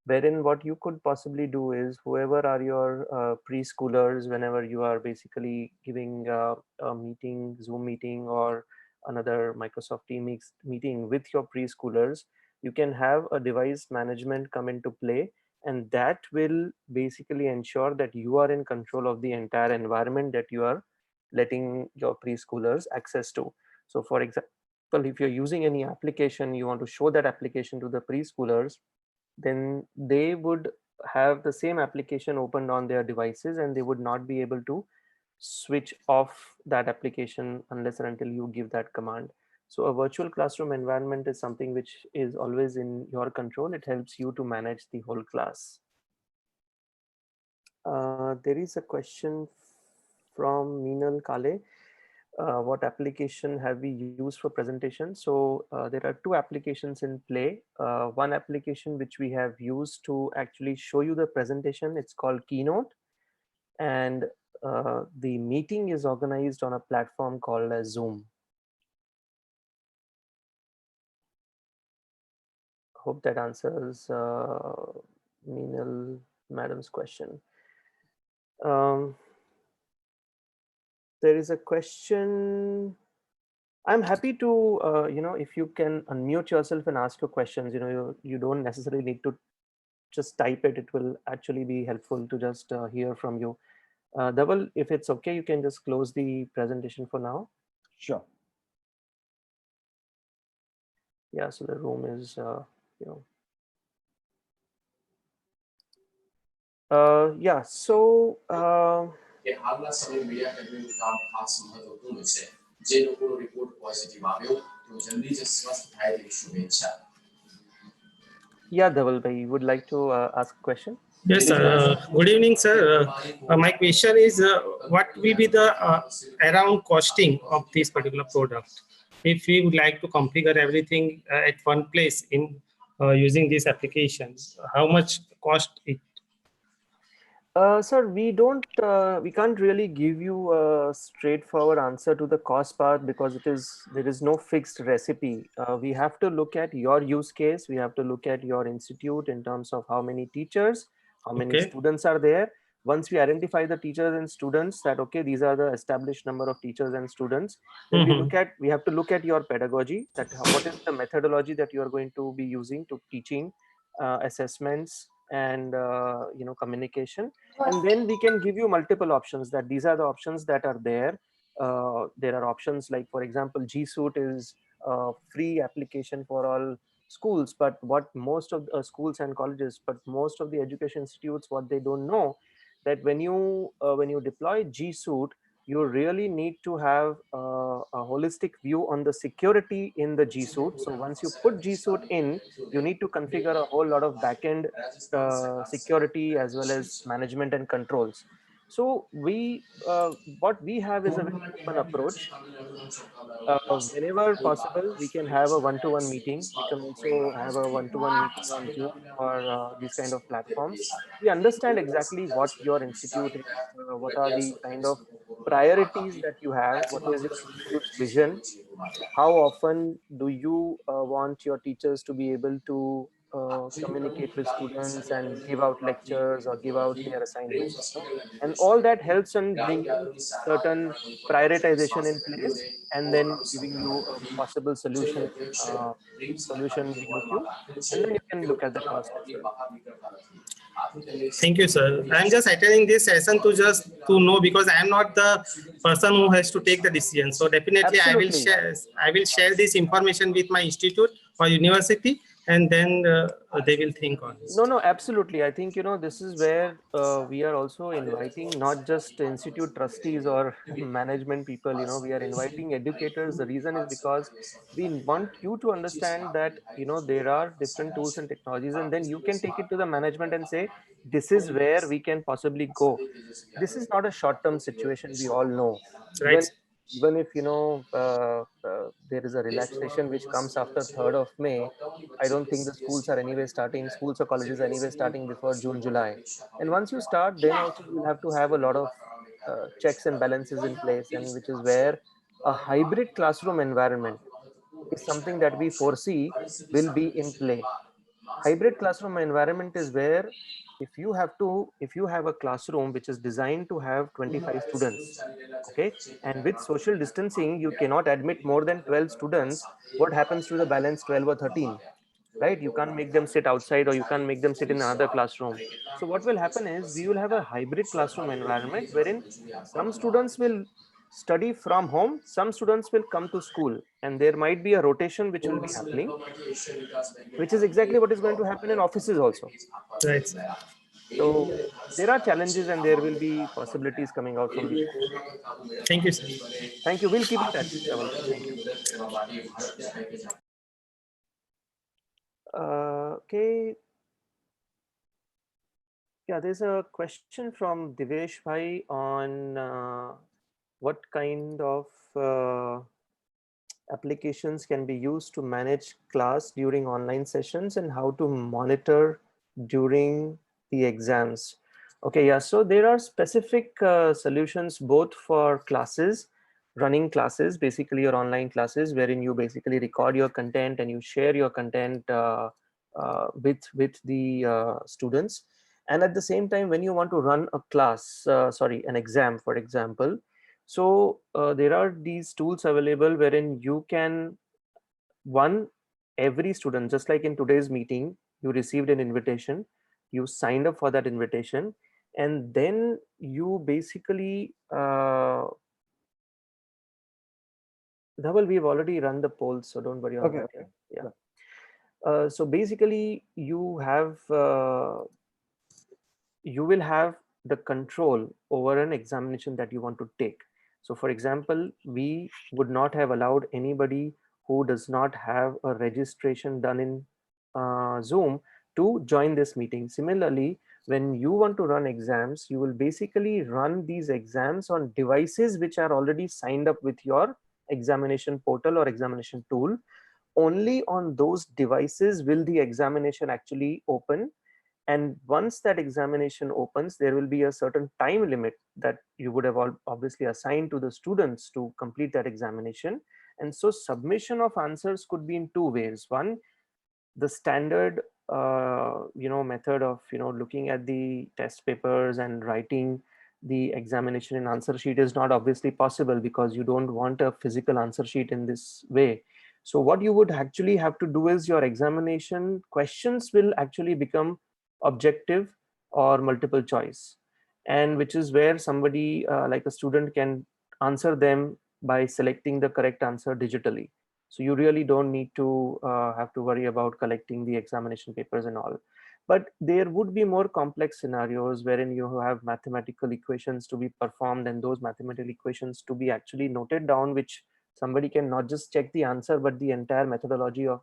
wherein what you could possibly do is whoever are your preschoolers, whenever you are basically giving a meeting, Zoom meeting, or another Microsoft Teams meeting with your preschoolers, you can have a device management come into play, and that will basically ensure that you are in control of the entire environment that you are letting your preschoolers access to. So for example, if you're using any application, you want to show that application to the preschoolers, then they would have the same application opened on their devices, and they would not be able to switch off that application unless and until you give that command. So a virtual classroom environment is something which is always in your control. It helps you to manage the whole class. There is a question from Meenal Kale. What application have we used for presentation? So there are two applications in play. One application which we have used to actually show you the presentation, it's called Keynote. And the meeting is organized on a platform called as Zoom. Hope that answers Meenal Madam's question. There is a question. I'm happy to, if you can unmute yourself and ask your questions, you don't necessarily need to just type it. It will actually be helpful to just hear from you. Dhaval, if it's okay, you can just close the presentation for now. Sure. Yeah, so the room is, yeah, so કે હાલના સમય media કર્મીનું કામ ખાસ મહત્વપૂર્ણ છે. જે લોકોનો report positive આવ્યો તેઓ જલ્દી જ સ્વસ્થ થાય તેવી શુભેચ્છા. Yeah, Dhaval bhai, you would like to ask a question? Yes, sir. Good evening, sir. My question is, what will be the around costing of this particular product? If we would like to configure everything at one place in using this application, how much cost it? Sir, we can't really give you a straightforward answer to the cost part, because there is no fixed recipe. We have to look at your use case. We have to look at your institute in terms of how many teachers, how many students are there. Once we identify the teachers and students that, okay, these are the established number of teachers and students, then we have to look at your pedagogy, that what is the methodology that you are going to be using to teaching, assessments, and communication. And then we can give you multiple options, that these are the options that are there. There are options like, for example, G Suite is a free application for all schools, but what most of the schools and colleges, but most of the education institutes, what they don't know, that when you deploy G Suite, you really need to have a holistic view on the security in the G Suite. So once you put G Suite in, you need to configure a whole lot of backend security as well as management and controls. So what we have is a very open approach. Whenever possible, we can have a one-to-one meeting. We can also have a one-to-one meeting on Zoom or these kind of platforms. We understand exactly what your institute is, what are the kind of priorities that you have, what is your institute's vision, how often do you want your teachers to be able to communicate with students and give out lectures or give out their assignments, and all that helps in bringing certain prioritization in place and then giving you a possible solution beneath you, and then you can look at the cost as well. Thank you, sir. I'm just attending this session to know, because I am not the person who has to take the decision. So definitely Absolutely. I will share this information with my institute or university, and then they will think on it. No, absolutely. I think, this is where we are also inviting not just institute trustees or management people, we are inviting educators. The reason is because we want you to understand that, there are different tools and technologies, and then you can take it to the management and say, this is where we can possibly go. This is not a short-term situation, we all know. Right. Even if, there is a relaxation which comes after 3rd of May, I don't think the schools or colleges are anyway starting before June, July. And once you start, then also you'll have to have a lot of checks and balances in place, and which is where a hybrid classroom environment is something that we foresee will be in play. hybrid classroom environment is where if you have a classroom which is designed to have 25 students, okay, and with social distancing you cannot admit more than 12 students, what happens to the balance 12 or 13? Right, you can't make them sit outside or you can't make them sit in another classroom. So what will happen is we will have a hybrid classroom environment wherein some students will study from home, some students will come to school, and there might be a rotation which will be happening, which is exactly what is going to happen in offices also. Right. So there are challenges and there will be possibilities coming out from these. Thank you, sir. Thank you. We'll keep in touch. Thank you. Okay. Yeah, there's a question from Divesh Bhai on what kind of applications can be used to manage class during online sessions and how to monitor during the exams. Okay, yeah, so there are specific solutions both for classes, running classes, basically your online classes, wherein you basically record your content and you share your content with the students. And at the same time, when you want to run a class, an exam, for example, so there are these tools available wherein you can, every student, just like in today's meeting, you received an invitation, you signed up for that invitation, and then you basically, Dhaval, we've already run the polls, so don't worry on that. Okay. Yeah. So basically you will have the control over an examination that you want to take. So for example, we would not have allowed anybody who does not have a registration done in Zoom to join this meeting. Similarly, when you want to run exams, you will basically run these exams on devices which are already signed up with your examination portal or examination tool. Only on those devices will the examination actually open. And once that examination opens, there will be a certain time limit that you would have obviously assigned to the students to complete that examination. And so submission of answers could be in two ways. One, the standard method of looking at the test papers and writing the examination in answer sheet is not obviously possible because you don't want a physical answer sheet in this way. So what you would actually have to do is your examination questions will actually become objective or multiple choice, and which is where somebody like a student can answer them by selecting the correct answer digitally. So you really don't need to have to worry about collecting the examination papers and all. But there would be more complex scenarios wherein you have mathematical equations to be performed and those mathematical equations to be actually noted down, which somebody can not just check the answer, but the entire methodology of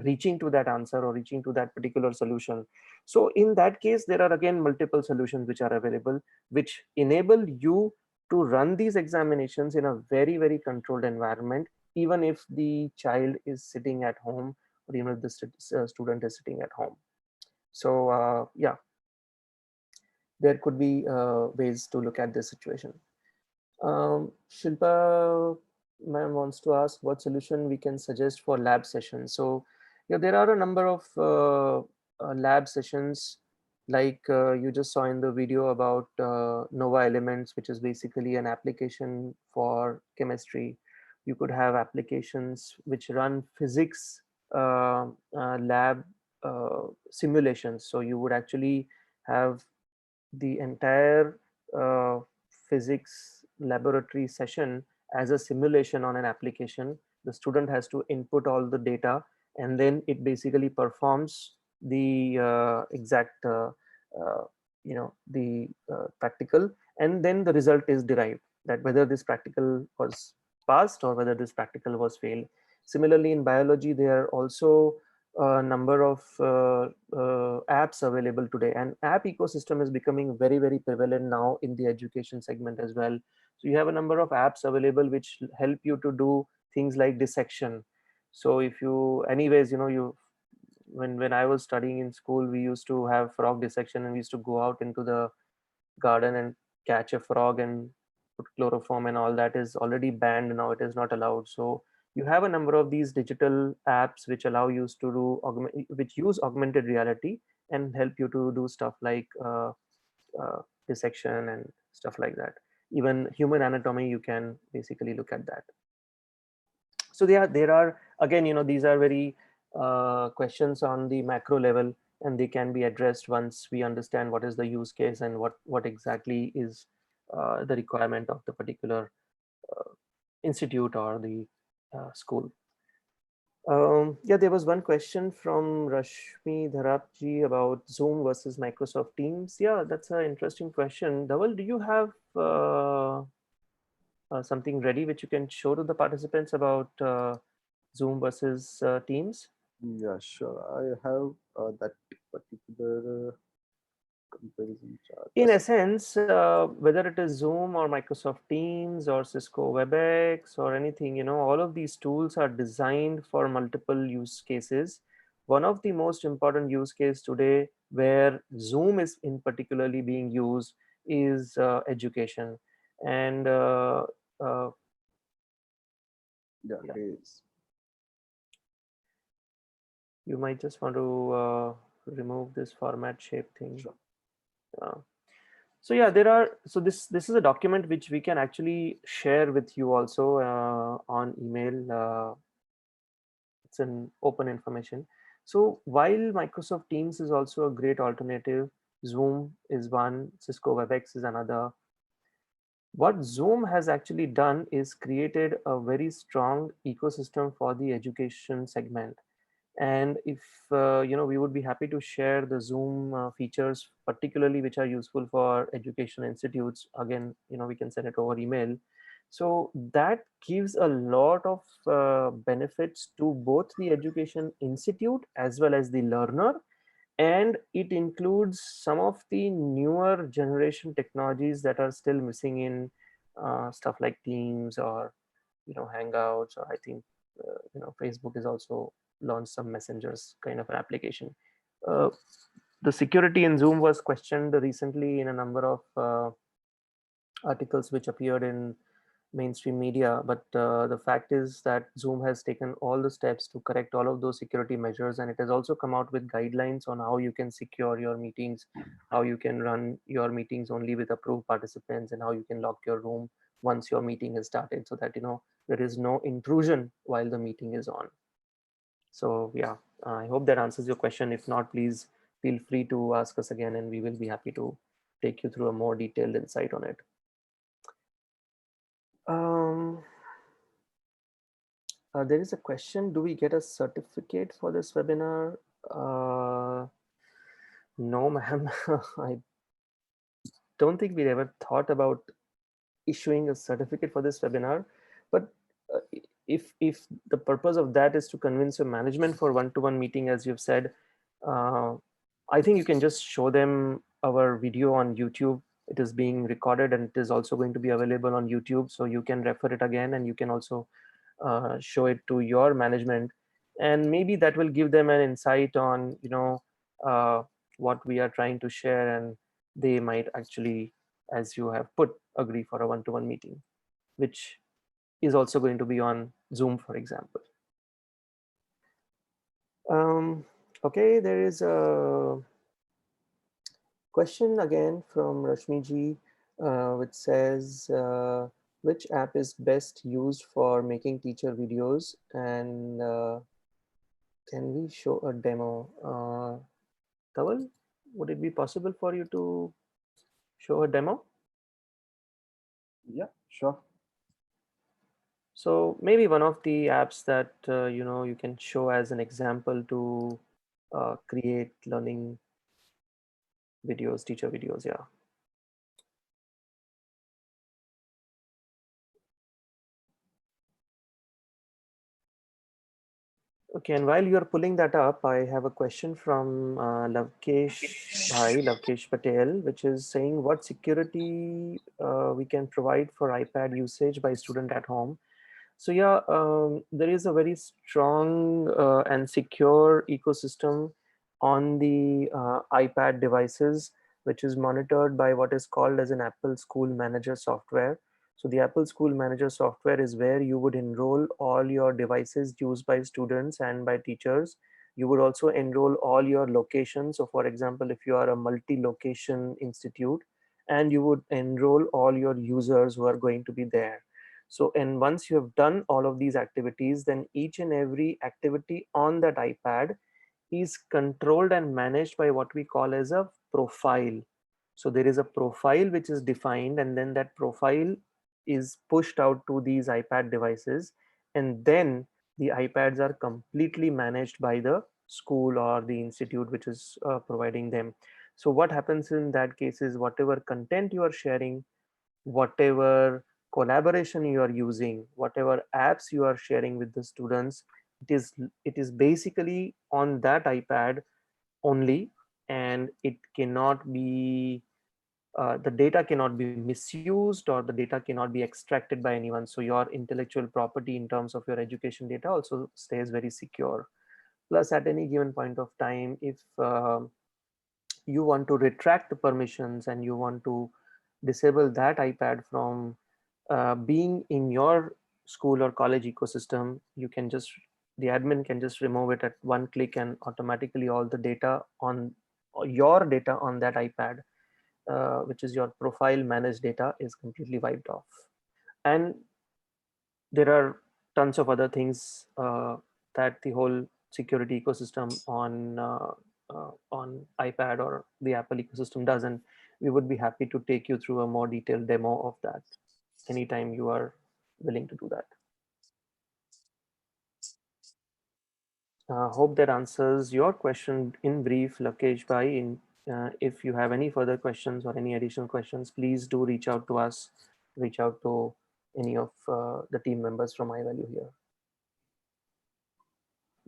reaching to that answer or reaching to that particular solution. So in that case, there are again multiple solutions which are available, which enable you to run these examinations in a very, very controlled environment, even if the child is sitting at home or even if the student is sitting at home. So yeah, there could be ways to look at this situation. Shilpa ma'am wants to ask what solution we can suggest for lab sessions. So yeah, there are a number of lab sessions like you just saw in the video about Nova Elements, which is basically an application for chemistry. You could have applications which run physics lab simulations. So you would actually have the entire physics laboratory session as a simulation on an application. The student has to input all the data and then it basically performs the exact practical, and then the result is derived that whether this practical was passed or whether this practical was failed. Similarly, in biology, there are also a number of apps available today, and app ecosystem is becoming very, very prevalent now in the education segment as well. So you have a number of apps available which help you to do things like dissection. So if you, anyways, when I was studying in school, we used to have frog dissection and we used to go out into the garden and catch a frog and put chloroform, and all that is already banned now. It is not allowed. So you have a number of these digital apps which allow you to do which use augmented reality and help you to do stuff like dissection and stuff like that. Even human anatomy, you can basically look at that. So there are again, these are very questions on the macro level, and they can be addressed once we understand what is the use case and what exactly is the requirement of the particular institute or the school. Yeah, there was one question from Rashmi Dharapji about Zoom versus Microsoft Teams. Yeah, that's an interesting question. Dhaval, do you have something ready which you can show to the participants about Zoom versus Teams? Yeah, sure. I have that particular comparison chart. In essence, whether it is Zoom or Microsoft Teams or Cisco WebEx or anything, all of these tools are designed for multiple use cases. One of the most important use case today where Zoom is in particularly being used is education. And yeah, it is. You might just want to remove this format shape thing. Sure. So yeah, this is a document which we can actually share with you also on email. It's an open information. So while Microsoft Teams is also a great alternative, Zoom is one, Cisco WebEx is another. What Zoom has actually done is created a very strong ecosystem for the education segment. And if we would be happy to share the Zoom features, particularly which are useful for education institutes. Again, we can send it over email. So that gives a lot of benefits to both the education institute as well as the learner. And it includes some of the newer generation technologies that are still missing in stuff like Teams or Hangouts, or I think Facebook is also launched some messengers kind of an application. The security in Zoom was questioned recently in a number of articles which appeared in mainstream media, but the fact is that Zoom has taken all the steps to correct all of those security measures, and it has also come out with guidelines on how you can secure your meetings, how you can run your meetings only with approved participants, and how you can lock your room once your meeting is started, so that there is no intrusion while the meeting is on. So yeah, I hope that answers your question. If not, please feel free to ask us again, and we will be happy to take you through a more detailed insight on it. There is a question, do we get a certificate for this webinar? No, ma'am. I don't think we ever thought about issuing a certificate for this webinar, but if the purpose of that is to convince your management for one-to-one meeting, as you've said, I think you can just show them our video on YouTube. It is being recorded and it is also going to be available on YouTube, so you can refer it again, and you can also show it to your management, and maybe that will give them an insight on what we are trying to share, and they might actually, as you have put, agree for a one-to-one meeting, which is also going to be on Zoom, for example. Okay, there is a question again from Rashmi ji, which says, which app is best used for making teacher videos, and can we show a demo? Dhaval, would it be possible for you to show a demo? Yeah, sure. So maybe one of the apps that you can show as an example to create learning videos, teacher videos, yeah. Okay, and while you're pulling that up, I have a question from Lavkesh Patel, which is saying what security we can provide for iPad usage by student at home. So yeah, there is a very strong and secure ecosystem on the iPad devices, which is monitored by what is called as an Apple School Manager software. So the Apple School Manager software is where you would enroll all your devices used by students and by teachers. You would also enroll all your locations. So for example, if you are a multi-location institute, and you would enroll all your users who are going to be there. So, and once you have done all of these activities, then each and every activity on that iPad is controlled and managed by what we call as a profile. So there is a profile which is defined, and then that profile is pushed out to these iPad devices, and then the iPads are completely managed by the school or the institute which is providing them. So what happens in that case is whatever content you are sharing, whatever collaboration you are using, whatever apps you are sharing with the students, it is basically on that iPad only, and it cannot be the data cannot be misused, or the data cannot be extracted by anyone. So your intellectual property in terms of your education data also stays very secure. Plus, at any given point of time, if you want to retract the permissions and you want to disable that iPad from being in your school or college ecosystem, you can just, the admin can just remove it at one click, and automatically all the data on your data on that iPad, which is your profile managed data, is completely wiped off. And there are tons of other things that the whole security ecosystem on iPad or the Apple ecosystem does, and we would be happy to take you through a more detailed demo of that anytime you are willing to do that. Hope that answers your question in brief, Lakesh Bhai. If you have any further questions or any additional questions, please do reach out to us, reach out to any of the team members from iValue here.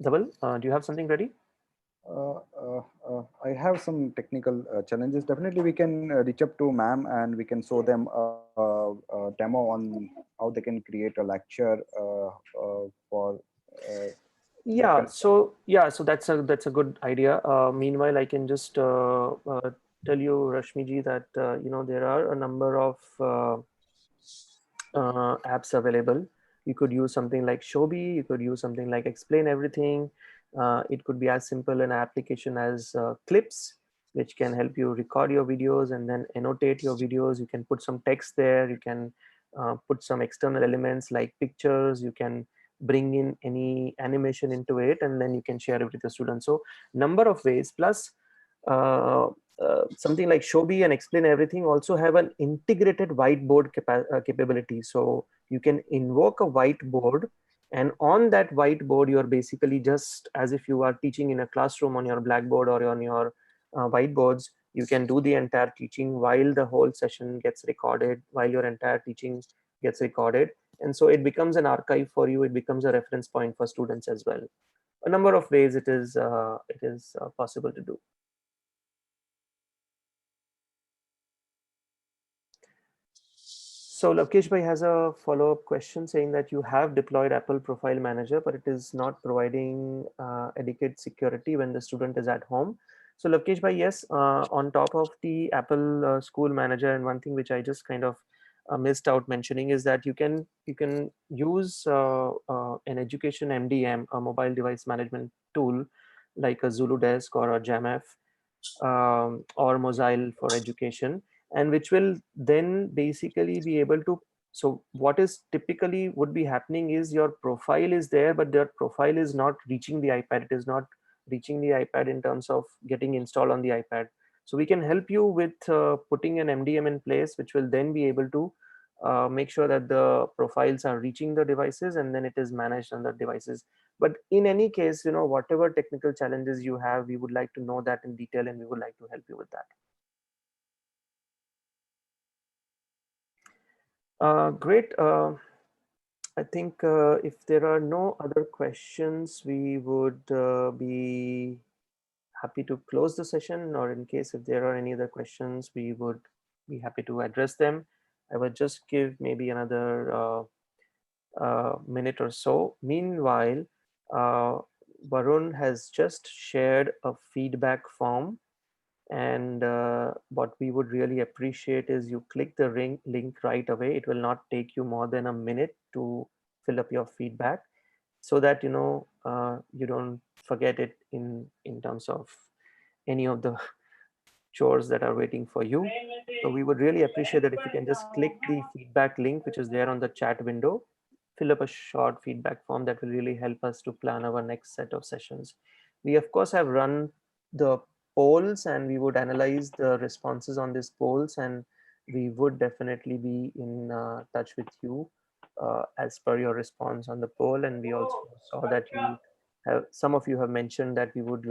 Dhaval, do you have something ready? I have some technical challenges. Definitely, we can reach up to ma'am and we can show them a demo on how they can create a lecture for. Yeah, so that's a good idea. Meanwhile, I can just tell you, Rashmi ji, that there are a number of apps available. You could use something like Shobi, you could use something like Explain Everything. It could be as simple an application as Clips, which can help you record your videos and then annotate your videos. You can put some text there, you can put some external elements like pictures, you can bring in any animation into it, and then you can share it with the students. So number of ways. Plus something like Shobi and Explain Everything also have an integrated whiteboard capability. So you can invoke a whiteboard, and on that whiteboard you are basically just as if you are teaching in a classroom on your Blackboard or on your whiteboards. You can do the entire teaching while the whole session gets recorded, while your entire teaching gets recorded. And so it becomes an archive for you. It becomes a reference point for students as well. A number of ways it is possible to do. So Lakesh Bhai has a follow-up question saying that you have deployed Apple Profile Manager, but it is not providing adequate security when the student is at home. So Lakesh Bhai, yes, on top of the Apple School Manager, and one thing which I just kind of missed out mentioning is that you can use an education MDM, a mobile device management tool, like a ZuluDesk or a JAMF or Mozile for Education, and which will then basically be able to, so what is typically would be happening is your profile is there, but their profile is not reaching the iPad. It is not reaching the iPad in terms of getting installed on the iPad. So we can help you with putting an MDM in place, which will then be able to make sure that the profiles are reaching the devices, and then it is managed on the devices. But in any case, whatever technical challenges you have, we would like to know that in detail, and we would like to help you with that. Great. I think if there are no other questions, we would be happy to close the session, or in case if there are any other questions, we would be happy to address them. I would just give maybe another minute or so. Meanwhile, Varun has just shared a feedback form, And what we would really appreciate is you click the link right away. It will not take you more than a minute to fill up your feedback, so that you don't forget it in terms of any of the chores that are waiting for you. So we would really appreciate that if you can just click the feedback link which is there on the chat window, fill up a short feedback form that will really help us to plan our next set of sessions. We of course have run the polls and we would analyze the responses on these polls, and we would definitely be in touch with you as per your response on the poll. And we also saw that some of you have mentioned that you would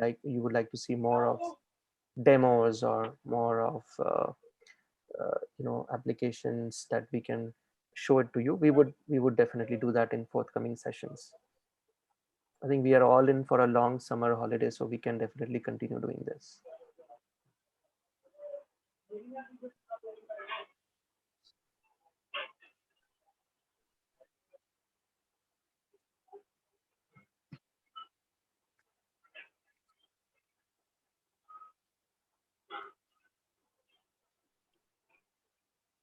like to see more of demos or more of applications that we can show it to you. We would definitely do that in forthcoming sessions. I think we are all in for a long summer holiday, so we can definitely continue doing this.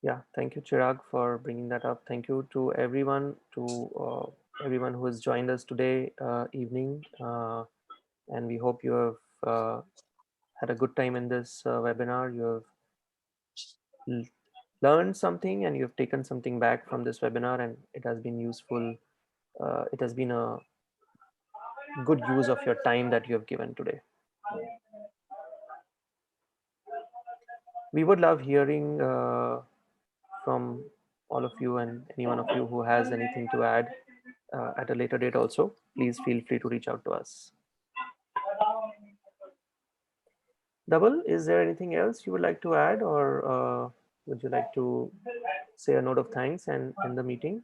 Yeah, thank you, Chirag, for bringing that up. Thank you to everyone, everyone who has joined us today evening, and we hope you have had a good time in this webinar. You have learned something and you have taken something back from this webinar, and it has been useful. It has been a good use of your time that you have given today. We would love hearing from all of you, and any one of you who has anything to add at a later date also. Please feel free to reach out to us. Dhaval, is there anything else you would like to add, or would you like to say a note of thanks and end the meeting?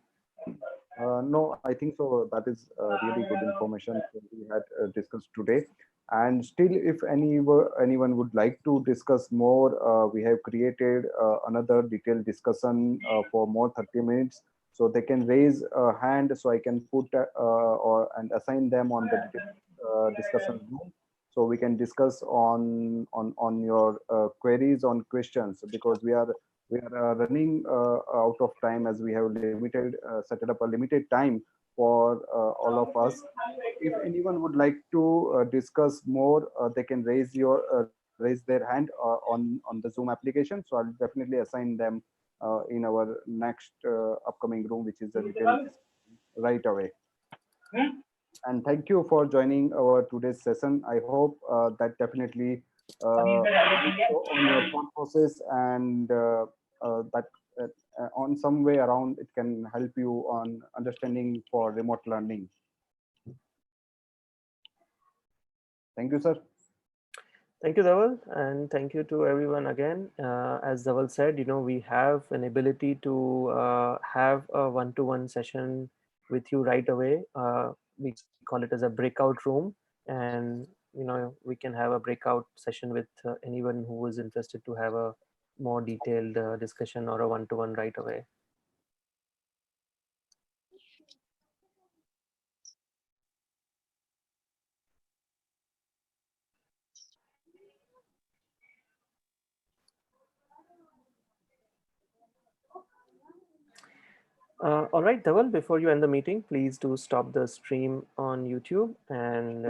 No, I think so. That is really good information that we had discussed today. And still, if anyone would like to discuss more, we have created another detailed discussion for more 30 minutes. So they can raise a hand, so I can put and assign them on the discussion room. So we can discuss on your queries, on questions, because we are running out of time, as we have set up a limited time for all of us. If anyone would like to discuss more, they can raise their hand on the Zoom application. So I'll definitely assign them in our next upcoming room, which is a detailed right away. And thank you for joining our today's session. I hope that definitely on your thought process, and that on some way around it can help you on understanding for remote learning. Thank you, sir. Thank you, Dhaval, and thank you to everyone again. As Dhaval said, we have an ability to have a one-to-one session with you right away. We call it as a breakout room, and we can have a breakout session with anyone who is interested to have a more detailed discussion or a one-to-one right away. All right, Dhaval, before you end the meeting, please do stop the stream on YouTube and